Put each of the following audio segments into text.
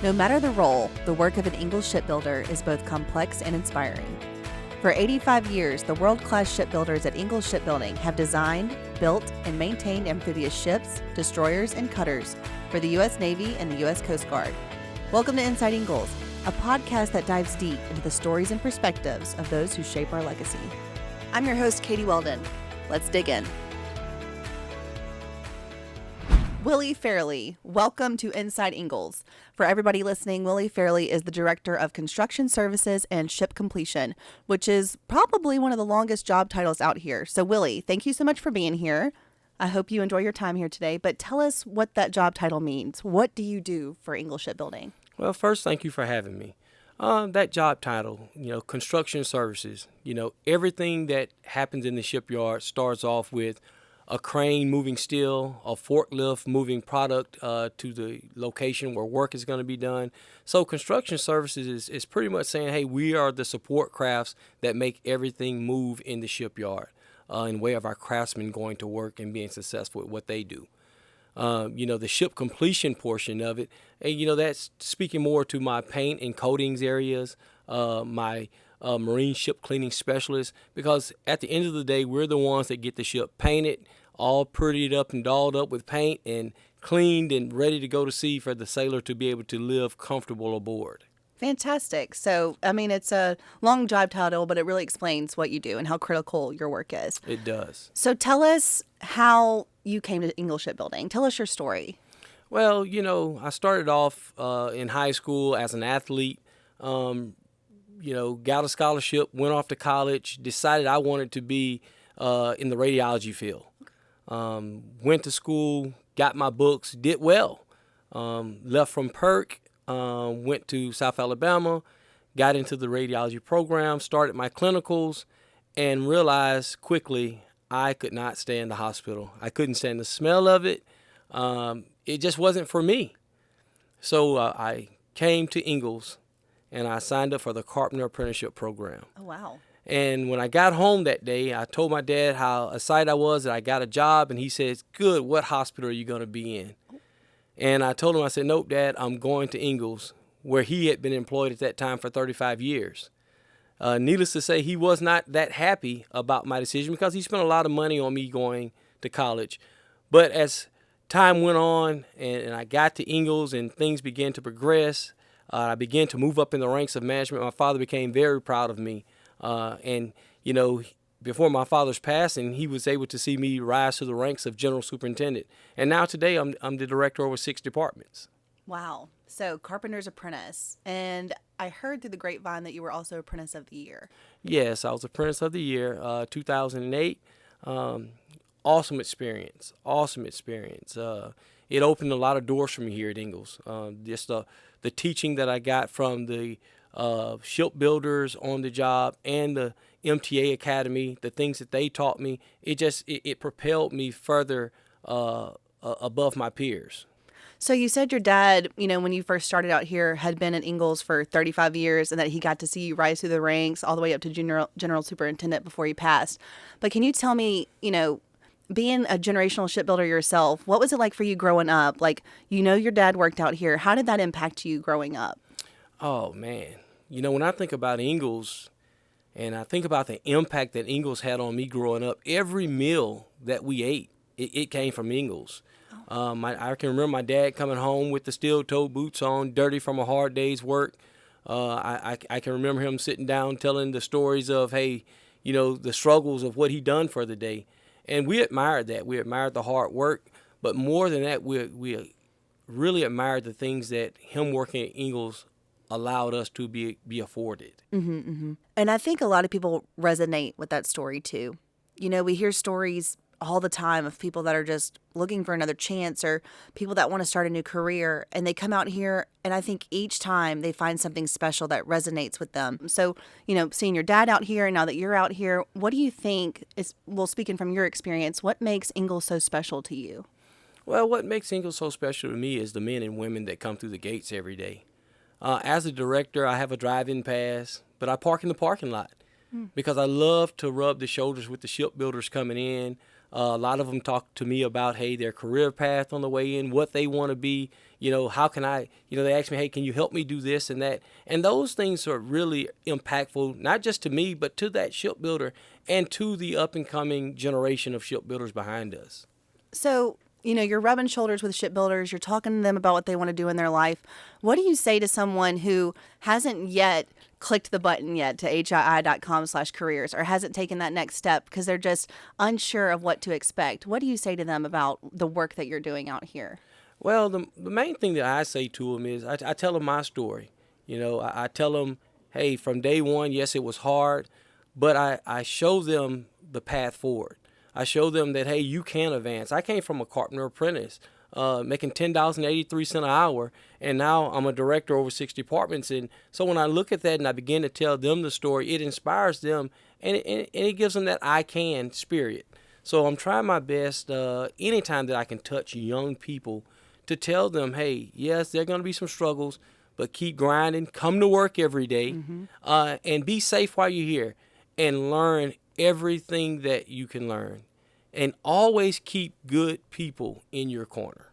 No matter the role, the work of an Ingalls shipbuilder is both complex and inspiring. For 85 years, the world-class shipbuilders at Ingalls Shipbuilding have designed, built, and maintained amphibious ships, destroyers, and cutters for the U.S. Navy and the U.S. Coast Guard. Welcome to Inside Ingalls, a podcast that dives deep into the stories and perspectives of those who shape our legacy. I'm your host, Katie Weldon. Let's dig in. Willie Fairley, welcome to Inside Ingalls. For everybody listening, Willie Fairley is the Director of Construction Services and Ship Completion, which is probably one of the longest job titles out here. So Willie, thank you so much for being here. I hope you enjoy your time here today, but tell us what that job title means. What do you do for Ingalls Shipbuilding? Well, first, thank you for having me. That job title, construction services, everything that happens in the shipyard starts off with a crane moving steel, a forklift moving product to the location where work is going to be done. So construction services is pretty much saying, hey, we are the support crafts that make everything move in the shipyard in way of our craftsmen going to work and being successful at what they do. The ship completion portion of it, and that's speaking more to my paint and coatings areas, my marine ship cleaning specialist, because at the end of the day, we're the ones that get the ship painted, all prettied up and dolled up with paint and cleaned and ready to go to sea for the sailor to be able to live comfortable aboard. Fantastic. So, it's a long job title, but it really explains what you do and how critical your work is. It does. So tell us how you came to Ingalls Shipbuilding. Tell us your story. Well, I started off in high school as an athlete, got a scholarship, went off to college, decided I wanted to be in the radiology field. Went to school, got my books, did well. Left from PERC, went to South Alabama, got into the radiology program, started my clinicals, and realized quickly I could not stay in the hospital. I couldn't stand the smell of it. It just wasn't for me. So I came to Ingalls, and I signed up for the Carpenter Apprenticeship program. Oh, wow. And when I got home that day, I told my dad how excited I was that I got a job, and he says, good, what hospital are you going to be in? And I told him, I said, nope, Dad, I'm going to Ingalls, where he had been employed at that time for 35 years. Needless to say, he was not that happy about my decision because he spent a lot of money on me going to college. But as time went on and I got to Ingalls and things began to progress, I began to move up in the ranks of management. My father became very proud of me. Before my father's passing, he was able to see me rise to the ranks of general superintendent. And now today, I'm the director over 6 departments. Wow. So Carpenters Apprentice. And I heard through the grapevine that you were also Apprentice of the Year. Yes, I was Apprentice of the Year, 2008. Awesome experience. It opened a lot of doors for me here at Ingalls. Just the teaching that I got from the shipbuilders on the job and the MTA Academy, the things that they taught me, it propelled me further above my peers. So you said your dad, when you first started out here, had been at Ingalls for 35 years and that he got to see you rise through the ranks all the way up to general superintendent before he passed. But can you tell me, being a generational shipbuilder yourself, what was it like for you growing up? Like, your dad worked out here. How did that impact you growing up? Oh, man. When I think about Ingalls and I think about the impact that Ingalls had on me growing up, every meal that we ate, it came from Ingalls. I can remember my dad coming home with the steel-toed boots on, dirty from a hard day's work. I can remember him sitting down telling the stories of, hey, the struggles of what he done for the day. And we admired that. We admired the hard work. But more than that, we really admired the things that him working at Ingalls allowed us to be afforded. Mm-hmm, mm-hmm. And I think a lot of people resonate with that story too. We hear stories all the time of people that are just looking for another chance or people that want to start a new career, and they come out here, and I think each time they find something special that resonates with them. So, seeing your dad out here and now that you're out here, what do you think is, speaking from your experience, what makes Ingalls so special to you? Well, what makes Ingalls so special to me is the men and women that come through the gates every day. As a director, I have a drive-in pass, but I park in the parking lot because I love to rub the shoulders with the shipbuilders coming in. A lot of them talk to me about, hey, their career path on the way in, what they want to be. How can I, they ask me, hey, can you help me do this and that? And those things are really impactful, not just to me, but to that shipbuilder and to the up and coming generation of shipbuilders behind us. So, you're rubbing shoulders with shipbuilders. You're talking to them about what they want to do in their life. What do you say to someone who hasn't yet clicked the button yet to hii.com/careers or hasn't taken that next step because they're just unsure of what to expect? What do you say to them about the work that you're doing out here? Well, the main thing that I say to them is I tell them my story. I tell them, hey, from day one, yes, it was hard, but I show them the path forward. I show them that, hey, you can advance. I came from a Carpenter Apprentice, making $10.83 an hour, and now I'm a director over 6 departments. And so when I look at that and I begin to tell them the story, it inspires them, and it gives them that I can spirit. So I'm trying my best anytime that I can touch young people to tell them, hey, yes, there are going to be some struggles, but keep grinding, come to work every day, and be safe while you're here, and learn everything that you can learn, and always keep good people in your corner.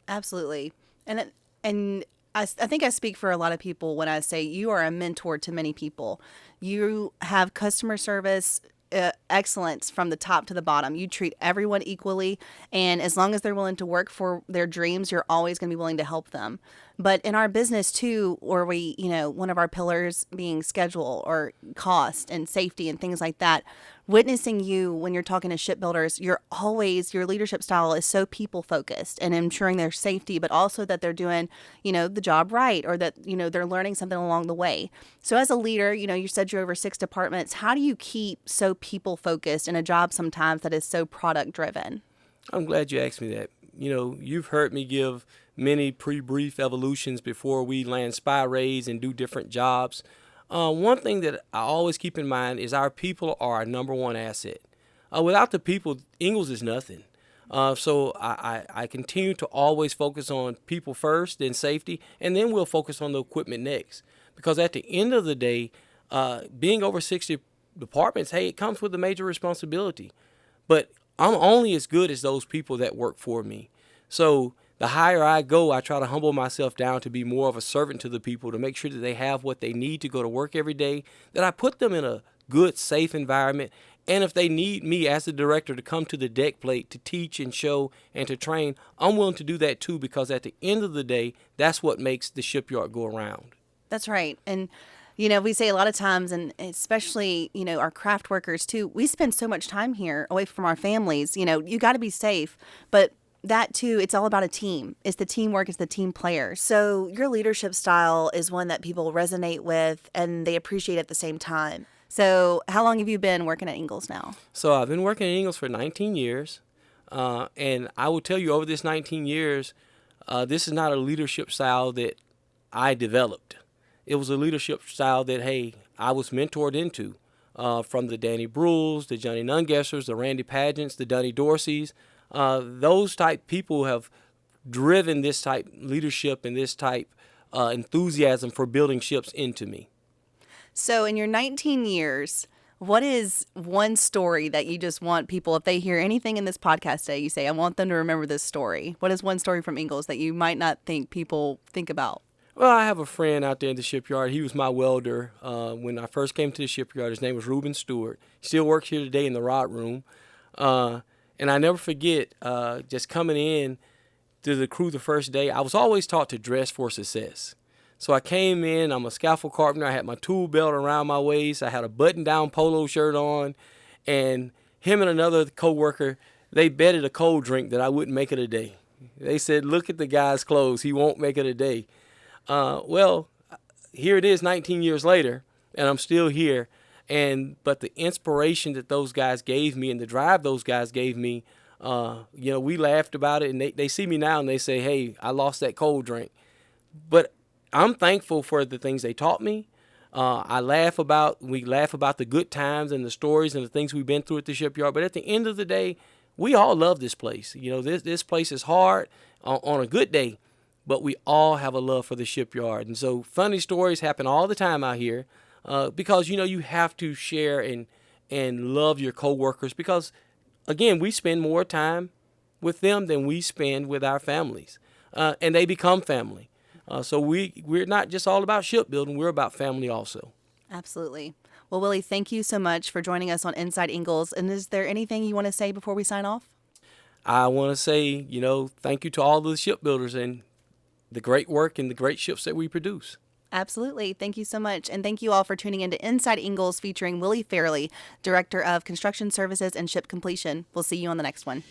Absolutely. And I think I speak for a lot of people when I say you are a mentor to many people. You have customer service excellence from the top to the bottom. You treat everyone equally, and as long as they're willing to work for their dreams, you're always going to be willing to help them. But in our business too, or we, one of our pillars being schedule or cost and safety and things like that, witnessing you when you're talking to shipbuilders, your leadership style is so people focused and ensuring their safety, but also that they're doing, the job right, or that, they're learning something along the way. So as a leader, you said you're over 6 departments. How do you keep so people focused in a job sometimes that is so product driven? I'm glad you asked me that. You've heard me give many pre-brief evolutions before we land spy raids and do different jobs. One thing that I always keep in mind is our people are our number one asset. Without the people, Ingalls is nothing. So I continue to always focus on people first, then safety, and then we'll focus on the equipment next. Because at the end of the day, being over 60 departments, hey, it comes with a major responsibility. But I'm only as good as those people that work for me. So the higher I go, I try to humble myself down to be more of a servant to the people, to make sure that they have what they need to go to work every day, that I put them in a good, safe environment. And if they need me as the director to come to the deck plate to teach and show and to train, I'm willing to do that too, because at the end of the day, that's what makes the shipyard go around. That's right. And we say a lot of times, and especially, our craft workers too, we spend so much time here away from our families. You got to be safe, but that too, it's all about a team. It's the teamwork, it's the team player. So your leadership style is one that people resonate with and they appreciate at the same time. So how long have you been working at Ingalls now? So I've been working at Ingalls for 19 years. And I will tell you, over this 19 years, this is not a leadership style that I developed. It was a leadership style that, hey, I was mentored into, from the Danny Brules, the Johnny Nungessers, the Randy Pagents, the Dunny Dorseys. Those type people have driven this type leadership and this type enthusiasm for building ships into me. So in your 19 years, what is one story that you just want people, if they hear anything in this podcast today, you say, I want them to remember this story? What is one story from Ingalls that you might not think people think about? Well, I have a friend out there in the shipyard. He was my welder when I first came to the shipyard. His name was Reuben Stewart. He still works here today in the rod room. And I never forget just coming in to the crew the first day. I was always taught to dress for success. So I came in, I'm a scaffold carpenter. I had my tool belt around my waist. I had a button-down polo shirt on. And him and another coworker, they betted a cold drink that I wouldn't make it a day. They said, look at the guy's clothes. He won't make it a day. Well, here it is 19 years later, and I'm still here. But the inspiration that those guys gave me and the drive those guys gave me, we laughed about it, and they see me now and they say, hey, I lost that cold drink. But I'm thankful for the things they taught me. We laugh about the good times and the stories and the things we've been through at the shipyard. But at the end of the day, we all love this place. This place is hard on a good day, but we all have a love for the shipyard. And so funny stories happen all the time out here. Because, you have to share and love your coworkers, because again, we spend more time with them than we spend with our families, and they become family. So we're not just all about shipbuilding, we're about family also. Absolutely. Well, Willie, thank you so much for joining us on Inside Ingalls. And is there anything you want to say before we sign off? I want to say, thank you to all the shipbuilders and the great work and the great ships that we produce. Absolutely. Thank you so much. And thank you all for tuning into Inside Ingalls featuring Willie Fairley, Director of Construction Services and Ship Completion. We'll see you on the next one.